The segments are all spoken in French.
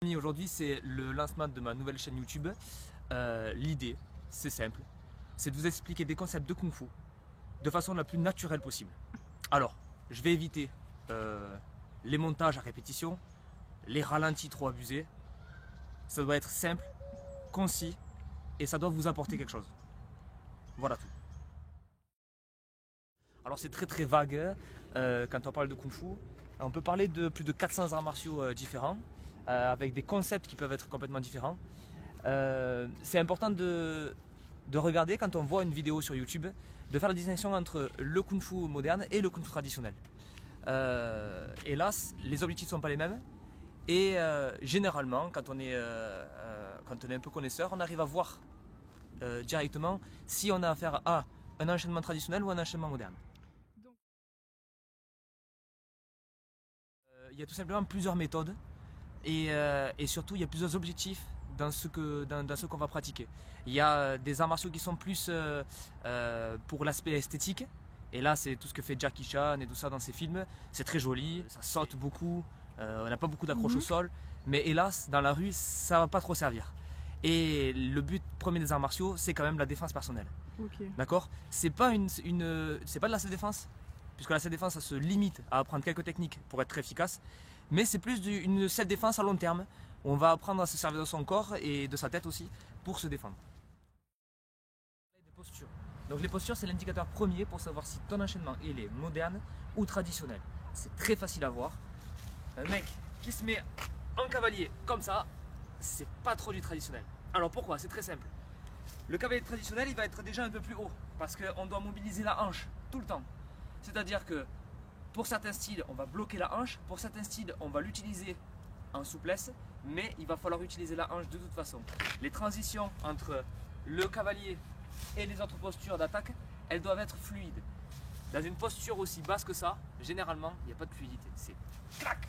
Aujourd'hui, c'est le lancement de ma nouvelle chaîne YouTube. L'idée, c'est simple, c'est de vous expliquer des concepts de Kung Fu de façon la plus naturelle possible. Alors, je vais éviter les montages à répétition, les ralentis trop abusés. Ça doit être simple, concis et ça doit vous apporter quelque chose. Voilà tout. Alors c'est très vague quand on parle de Kung Fu. On peut parler de plus de 400 arts martiaux différents, avec des concepts qui peuvent être complètement différents. C'est important de regarder quand on voit une vidéo sur YouTube, de faire la distinction entre le Kung Fu moderne et le Kung Fu traditionnel. Hélas, les objectifs ne sont pas les mêmes. Et généralement, quand on est un peu connaisseur, on arrive à voir directement si on a affaire à un enchaînement traditionnel ou un enchaînement moderne. Il y a tout simplement plusieurs méthodes et surtout il y a plusieurs objectifs dans ce qu'on va pratiquer. Il y a des arts martiaux qui sont plus pour l'aspect esthétique, et là c'est tout ce que fait Jackie Chan et tout ça dans ses films. C'est très joli, ça saute beaucoup, on n'a pas beaucoup d'accroche au sol, mais hélas dans la rue ça va pas trop servir. Et le but premier des arts martiaux, c'est quand même la défense personnelle. Okay. D'accord? C'est pas c'est pas de la self-défense, puisque la self-défense ça se limite à apprendre quelques techniques pour être très efficace, mais c'est plus une self-défense à long terme, où on va apprendre à se servir de son corps et de sa tête aussi pour se défendre. Des postures. Donc les postures, c'est l'indicateur premier pour savoir si ton enchaînement il est moderne ou traditionnel. C'est très facile à voir. Un mec qui se met en cavalier comme ça, c'est pas trop du traditionnel. Alors pourquoi? C'est très simple. Le cavalier traditionnel, il va être déjà un peu plus haut, parce qu'on doit mobiliser la hanche tout le temps. C'est-à-dire que pour certains styles, on va bloquer la hanche, pour certains styles, on va l'utiliser en souplesse, mais il va falloir utiliser la hanche de toute façon. Les transitions entre le cavalier et les autres postures d'attaque, elles doivent être fluides. Dans une posture aussi basse que ça, généralement, il n'y a pas de fluidité. C'est clac!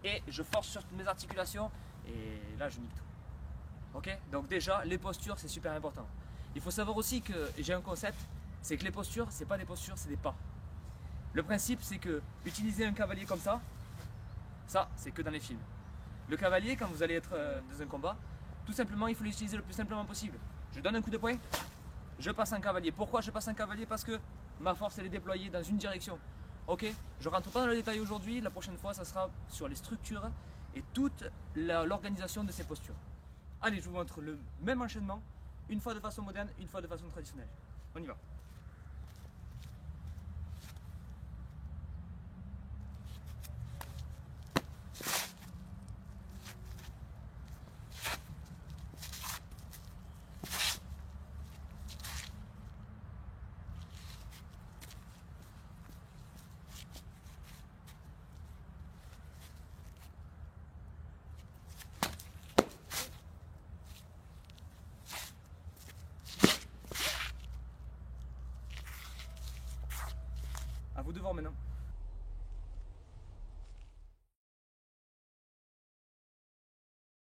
Et je force sur mes articulations, et là je nique tout. Ok? Donc déjà, les postures, c'est super important. Il faut savoir aussi que j'ai un concept, c'est que les postures, c'est pas des postures, c'est des pas. Le principe, c'est que utiliser un cavalier comme ça, c'est que dans les films. Le cavalier, quand vous allez être dans un combat, tout simplement, il faut l'utiliser le plus simplement possible. Je donne un coup de poing, je passe un cavalier. Pourquoi je passe un cavalier? Parce que ma force, elle est déployée dans une direction. Ok? Je rentre pas dans le détail aujourd'hui, la prochaine fois, ça sera sur les structures et toute l'organisation de ces postures. Allez, je vous montre le même enchaînement, une fois de façon moderne, une fois de façon traditionnelle. On y va. À vous de voir maintenant.